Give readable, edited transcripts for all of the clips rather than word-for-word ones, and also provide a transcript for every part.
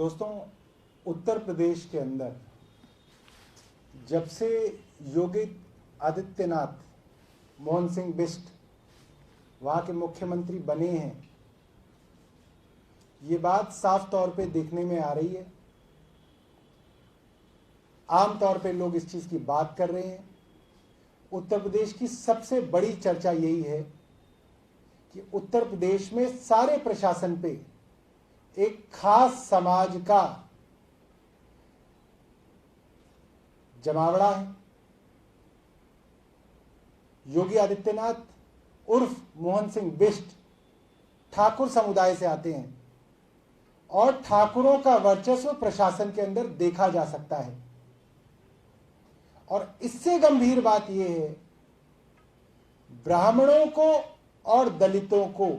दोस्तों, उत्तर प्रदेश के अंदर जब से योगी आदित्यनाथ मोहन सिंह बिष्ट वहाँ के मुख्यमंत्री बने हैं, ये बात साफ तौर पे देखने में आ रही है। आम तौर पे लोग इस चीज़ की बात कर रहे हैं। उत्तर प्रदेश की सबसे बड़ी चर्चा यही है कि उत्तर प्रदेश में सारे प्रशासन पे एक खास समाज का जमावड़ा है। योगी आदित्यनाथ उर्फ मोहन सिंह बिष्ट ठाकुर समुदाय से आते हैं और ठाकुरों का वर्चस्व प्रशासन के अंदर देखा जा सकता है। और इससे गंभीर बात यह है, ब्राह्मणों को और दलितों को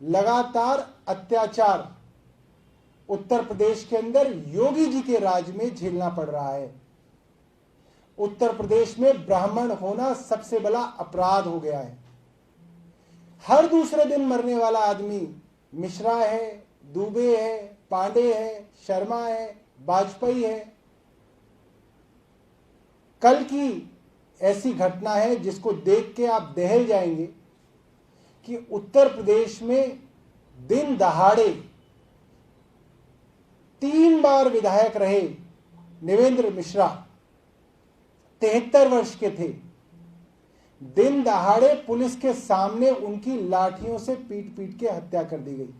लगातार अत्याचार उत्तर प्रदेश के अंदर योगी जी के राज में झेलना पड़ रहा है। उत्तर प्रदेश में ब्राह्मण होना सबसे बड़ा अपराध हो गया है। हर दूसरे दिन मरने वाला आदमी मिश्रा है, दुबे है, पांडे है, शर्मा है, वाजपेयी है। कल की ऐसी घटना है जिसको देख के आप दहल जाएंगे कि उत्तर प्रदेश में दिन दहाड़े 3 बार विधायक रहे निवेंद्र मिश्रा, 73 वर्ष के थे। दिन दहाड़े पुलिस के सामने उनकी लाठियों से पीट पीट के हत्या कर दी गई।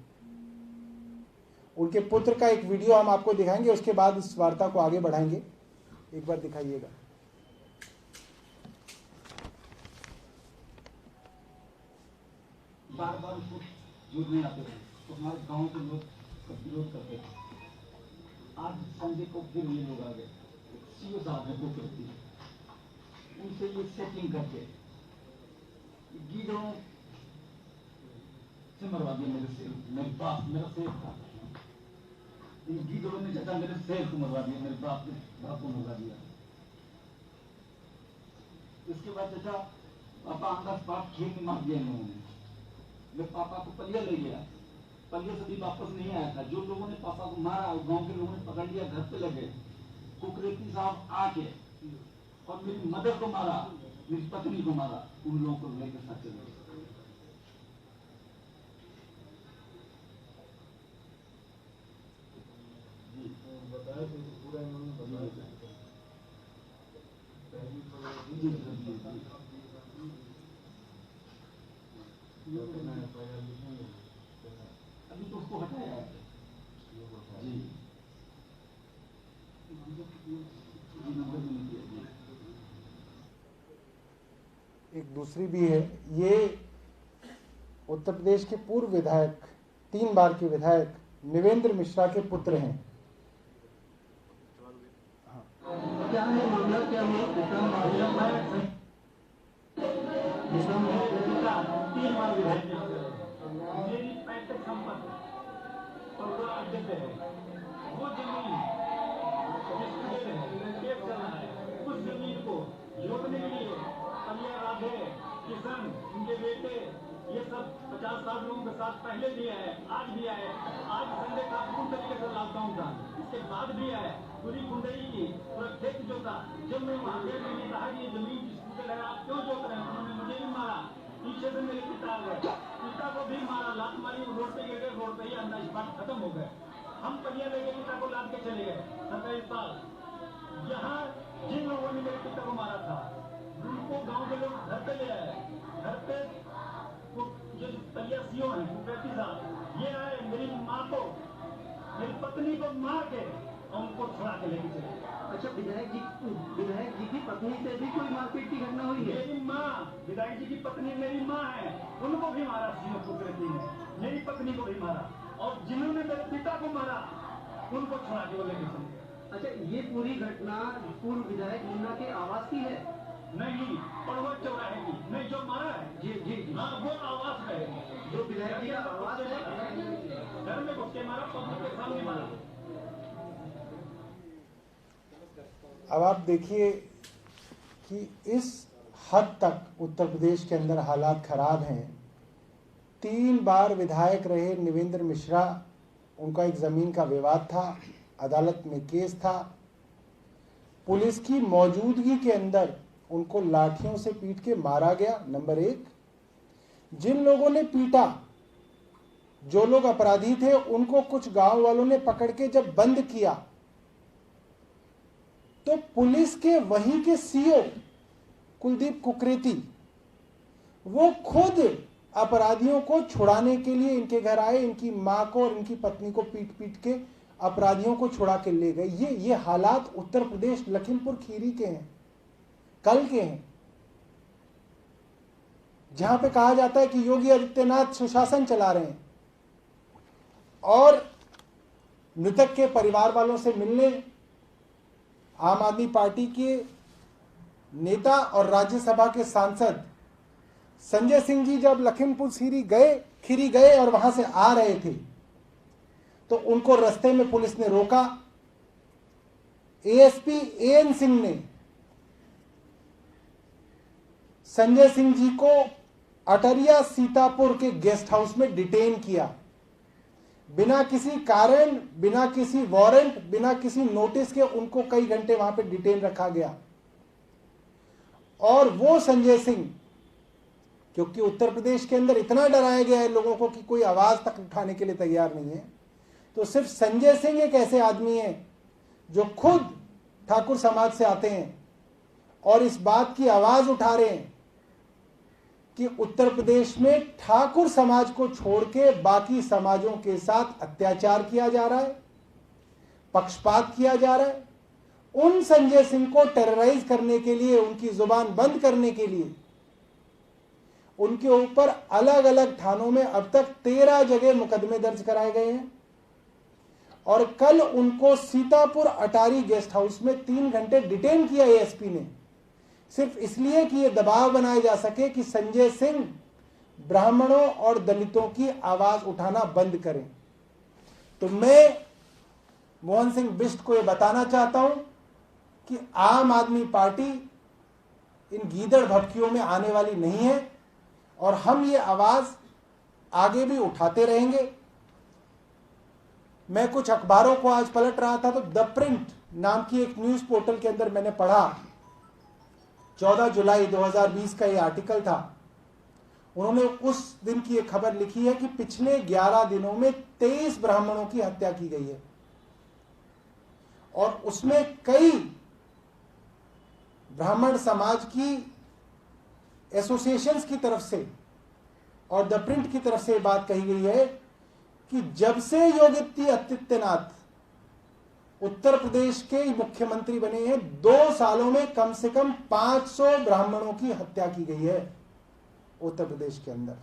उनके पुत्र का एक वीडियो हम आपको दिखाएंगे, उसके बाद इस वार्ता को आगे बढ़ाएंगे। एक बार दिखाइएगा। बार बार उसको जुड़ने आते थे तो हमारे गांव के लोग विरोध करते थे। आज संजय को फिर ये लोग आ गए, सीओ साहब है वो करती है, उनसे ये सेटिंग करके गीदड़ों से मरवा दिया। मेरे बाप मेरा शेर था, इन गीदड़ों ने जटा मेरे शेर को मरवा दिया, मेरे बाप को मरवा दिया। इसके बाद जटा पापा अंदर पाप खेल में मार दिया इन्होंने। मैं पापा को पलिया ले गया, पलिया से भी वापस नहीं आया था। जो लोगों ने पापा को मारा, गांव के लोगों ने पकड़ लिया, घर पे लगे। कुकरेती साहब आके और मेरी मदर को मारा, मेरी पत्नी को मारा, उन लोगों को लेकर साथ चले। बताया पूरा इन्होंने बताया। अभी तो उसको हटाया है जी। एक दूसरी भी है, ये उत्तर प्रदेश के पूर्व विधायक, 3 बार के विधायक निवेंद्र मिश्रा के पुत्र हैं। क्या है मामला, क्या है? 3 बार विधायक मेरी 65 संपत्ति और वो अध्यक्ष है। वो जमीन उस जमीन को जोतने के लिए कलिया राधे, किसान, उनके बेटे, ये सब 50-60 लोगों के साथ पहले भी आए, आज भी आए। आज संजय का पूर्ण तरीके से लॉकडाउन था, इसके बाद भी आए। पूरी कुंडली की पूरा खेत जोता। जब मैं वहां गया, मैंने कहा कि ये जमीन किसको लगा, आप क्यों जोत रहे हैं? उन्होंने मुझे भी मारा। पीछे से मेरे पिता आ गए, पिता को भी मारा, लात मारी, रोड पे गिर गए। रोड पे ही अंदर इस बात खत्म हो गए। हम पहिया लेके पिता को लाद के चले गए 27 साल। यहाँ जिन लोगों ने मेरे पिता को मारा था, उनको गांव के लोग घर पे ले आए। घर पे जो तलिया सीओ हैं, कुकरेती साहब, ये आए, मेरी माँ को, मेरी पत्नी को मार के उनको छुड़ा के लेके चले। अच्छा, विधायक जी की पत्नी से भी कोई मारपीट की घटना हुई है? मेरी माँ, विधायक जी की पत्नी मेरी माँ है, उनको भी मारा सीओ कुकरेती ने, मेरी पत्नी को भी मारा, और जिन्होंने मेरे पिता को मारा उनको छुड़ा के वो लेके चले। अच्छा, ये पूरी घटना पूर्व विधायक मुन्ना के आवास की है? नहीं, पड़वा चौराहे की। नहीं, जो मारा है जी जी हाँ, वो आवास है। जो विधायक जी का आवास है, घर में घुस के मारा, पब्लिक के सामने मारा। अब आप देखिए कि इस हद तक उत्तर प्रदेश के अंदर हालात खराब हैं। 3 बार विधायक रहे निवेंद्र मिश्रा, उनका एक जमीन का विवाद था, अदालत में केस था। पुलिस की मौजूदगी के अंदर उनको लाठियों से पीट के मारा गया। नंबर एक, जिन लोगों ने पीटा, जो लोग अपराधी थे, उनको कुछ गांव वालों ने पकड़ के जब बंद किया तो पुलिस के वहीं के सीओ कुलदीप कुकरेती वो खुद अपराधियों को छुड़ाने के लिए इनके घर आए, इनकी मां को और इनकी पत्नी को पीट पीट के अपराधियों को छुड़ा के ले गए। ये हालात उत्तर प्रदेश लखीमपुर खीरी के हैं, कल के हैं, जहां पे कहा जाता है कि योगी आदित्यनाथ सुशासन चला रहे हैं। और मृतक के परिवार वालों से मिलने आम आदमी पार्टी के नेता और राज्यसभा के सांसद संजय सिंह जी जब लखीमपुर खीरी गए और वहां से आ रहे थे तो उनको रास्ते में पुलिस ने रोका। एएसपी एएन सिंह ने संजय सिंह जी को अटरिया सीतापुर के गेस्ट हाउस में डिटेन किया, बिना किसी कारण, बिना किसी वारंट, बिना किसी नोटिस के उनको कई घंटे वहां पे डिटेन रखा गया। और वो संजय सिंह, क्योंकि उत्तर प्रदेश के अंदर इतना डराया गया है लोगों को कि कोई आवाज तक उठाने के लिए तैयार नहीं है, तो सिर्फ संजय सिंह एक ऐसे आदमी है जो खुद ठाकुर समाज से आते हैं और इस बात की आवाज उठा रहे हैं कि उत्तर प्रदेश में ठाकुर समाज को छोड़ के बाकी समाजों के साथ अत्याचार किया जा रहा है, पक्षपात किया जा रहा है। उन संजय सिंह को टेरराइज करने के लिए, उनकी जुबान बंद करने के लिए उनके ऊपर अलग अलग थानों में अब तक 13 जगह मुकदमे दर्ज कराए गए हैं। और कल उनको सीतापुर अटारी गेस्ट हाउस में 3 घंटे डिटेन किया एएसपी ने, सिर्फ इसलिए कि यह दबाव बनाया जा सके कि संजय सिंह ब्राह्मणों और दलितों की आवाज उठाना बंद करें। तो मैं मोहन सिंह बिष्ट को यह बताना चाहता हूं कि आम आदमी पार्टी इन गीदड़ भभकियों में आने वाली नहीं है और हम ये आवाज आगे भी उठाते रहेंगे। मैं कुछ अखबारों को आज पलट रहा था तो द प्रिंट नाम की एक न्यूज पोर्टल के अंदर मैंने पढ़ा, 14 जुलाई 2020 का ये आर्टिकल था। उन्होंने उस दिन की एक खबर लिखी है कि पिछले 11 दिनों में 23 ब्राह्मणों की हत्या की गई है और उसमें कई ब्राह्मण समाज की एसोसिएशंस की तरफ से और द प्रिंट की तरफ से बात कही गई है कि जब से योगी आदित्यनाथ उत्तर प्रदेश के मुख्यमंत्री बने हैं, 2 सालों में कम से कम 500 ब्राह्मणों की हत्या की गई है उत्तर प्रदेश के अंदर।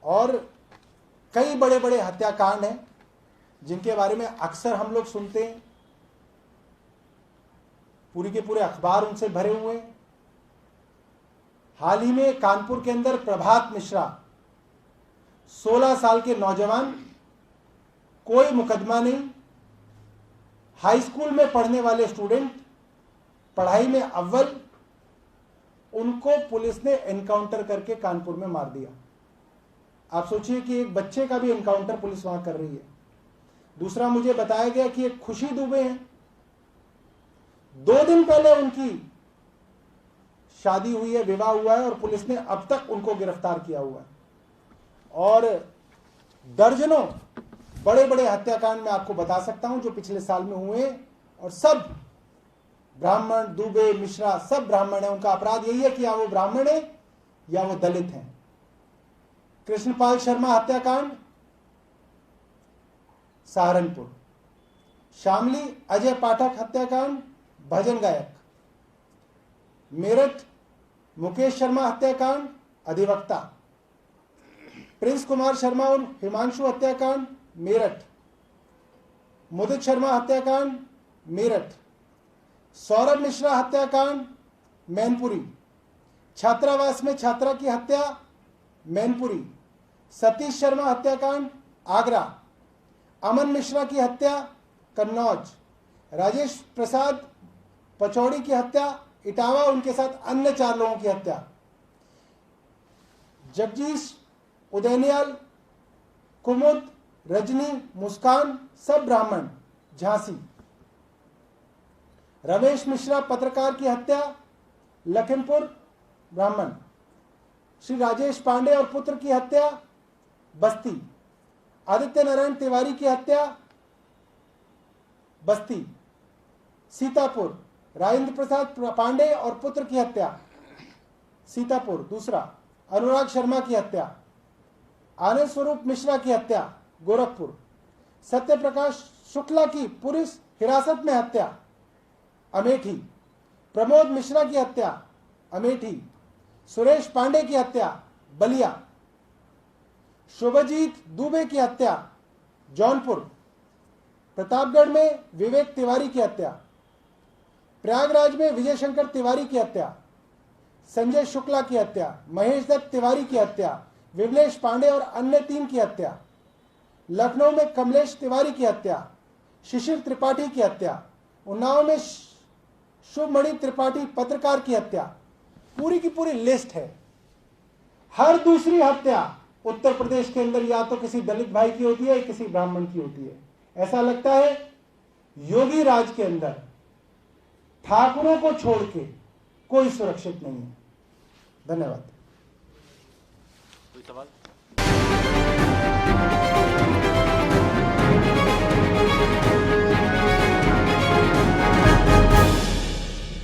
और कई बड़े बड़े हत्याकांड हैं जिनके बारे में अक्सर हम लोग सुनते हैं, पूरी के पूरे अखबार उनसे भरे हुए हैं। हाल ही में कानपुर के अंदर प्रभात मिश्रा 16 साल के नौजवान, कोई मुकदमा नहीं, हाई स्कूल में पढ़ने वाले स्टूडेंट, पढ़ाई में अव्वल, उनको पुलिस ने एनकाउंटर करके कानपुर में मार दिया। आप सोचिए कि एक बच्चे का भी एनकाउंटर पुलिस वहां कर रही है। दूसरा, मुझे बताया गया कि एक खुशी दुबे हैं, 2 दिन पहले उनकी शादी हुई है, विवाह हुआ है और पुलिस ने अब तक उनको गिरफ्तार किया हुआ है। और दर्जनों बड़े बड़े हत्याकांड मैं आपको बता सकता हूं जो पिछले साल में हुए, और सब ब्राह्मण, दुबे, मिश्रा सब ब्राह्मण है। उनका अपराध यही है कि या वो ब्राह्मण है या वो दलित हैं। कृष्णपाल शर्मा हत्याकांड सहारनपुर, शामली अजय पाठक हत्याकांड भजन गायक, मेरठ मुकेश शर्मा हत्याकांड अधिवक्ता, प्रिंस कुमार शर्मा और हिमांशु हत्याकांड मेरठ, मुदित शर्मा हत्याकांड मेरठ, सौरभ मिश्रा हत्याकांड मैनपुरी, छात्रावास में छात्रा की हत्या मैनपुरी, सतीश शर्मा हत्याकांड आगरा, अमन मिश्रा की हत्या कन्नौज, राजेश प्रसाद पचौड़ी की हत्या इटावा, उनके साथ अन्य 4 लोगों की हत्या, जगदीश उदयनियाल, कुमुद रजनी, मुस्कान सब ब्राह्मण, झांसी। रमेश मिश्रा पत्रकार की हत्या, लखीमपुर, ब्राह्मण। श्री राजेश पांडे और पुत्र की हत्या, बस्ती। आदित्य नारायण तिवारी की हत्या, बस्ती। सीतापुर, राजेंद्र प्रसाद पांडे और पुत्र की हत्या, सीतापुर, दूसरा। अनुराग शर्मा की हत्या। आनंद स्वरूप मिश्रा की हत्या, गोरखपुर। सत्य प्रकाश शुक्ला की पुलिस हिरासत में हत्या, अमेठी। प्रमोद मिश्रा की हत्या, अमेठी। सुरेश पांडे की हत्या, बलिया। शुभजीत दुबे की हत्या, जौनपुर। प्रतापगढ़ में विवेक तिवारी की हत्या। प्रयागराज में विजय शंकर तिवारी की हत्या। संजय शुक्ला की हत्या। महेश दत्त तिवारी की हत्या। विमलेश पांडे और अन्य 3 की हत्या। लखनऊ में कमलेश तिवारी की हत्या। शिशिर त्रिपाठी की हत्या। उन्नाव में शुभमणि त्रिपाठी पत्रकार की हत्या। पूरी की पूरी लिस्ट है। हर दूसरी हत्या उत्तर प्रदेश के अंदर या तो किसी दलित भाई की होती है या किसी ब्राह्मण की होती है। ऐसा लगता है योगी राज के अंदर ठाकुरों को छोड़ के कोई सुरक्षित नहीं है। धन्यवाद। कोई सवाल?